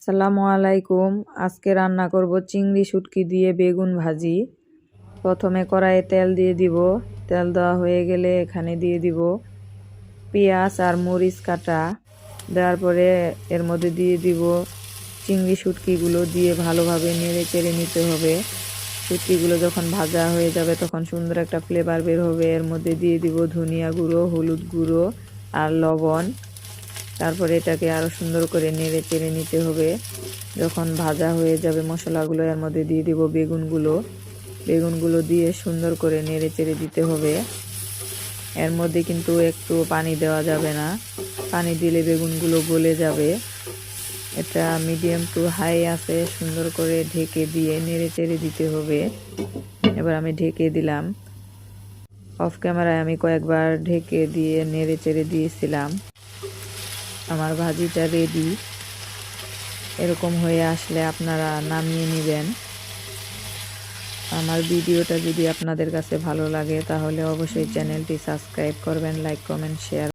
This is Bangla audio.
আসসালামু আলাইকুম। আজকে রান্না করব চিংড়ি শুটকি দিয়ে বেগুন ভাজি। প্রথমে কড়াইয়ে তেল দিয়ে দিব। তেল দেওয়া হয়ে গেলে এখানে দিয়ে দিব পেঁয়াজ আর মরিচ কাটা। দেওয়ার পরে এর মধ্যে দিয়ে দিব চিংড়ি শুটকিগুলো দিয়ে ভালোভাবে নেড়ে চেড়ে নিতে হবে। শুটকিগুলো যখন ভাজা হয়ে যাবে তখন সুন্দর একটা ফ্লেভার বের হবে। এর মধ্যে দিয়ে দিব ধনিয়া গুঁড়ো, হলুদ গুঁড়ো আর লবণ। তারপরে এটাকে আরও সুন্দর করে নেড়ে চেড়ে নিতে হবে। যখন ভাজা হয়ে যাবে মশলাগুলো, এর মধ্যে দিয়ে দিব বেগুনগুলো দিয়ে সুন্দর করে নেড়ে চেড়ে দিতে হবে। এর মধ্যে কিন্তু একটু পানি দেওয়া যাবে না, পানি দিলে বেগুনগুলো গলে যাবে। এটা মিডিয়াম টু হাই আছে সুন্দর করে ঢেকে দিয়ে নেড়ে চেড়ে দিতে হবে। এবার আমি ঢেকে দিলাম। অফ ক্যামেরায় আমি কয়েকবার ঢেকে দিয়ে নেড়ে চেড়ে দিয়েছিলাম। আমার ভাজিটা রেডি। এরকম হয়ে আসলে আপনারা নামিয়ে নেবেন। আমার ভিডিওটা যদি আপনাদের কাছে ভালো লাগে তাহলে অবশ্যই চ্যানেলটি সাবস্ক্রাইব করবেন, লাইক, কমেন্ট, শেয়ার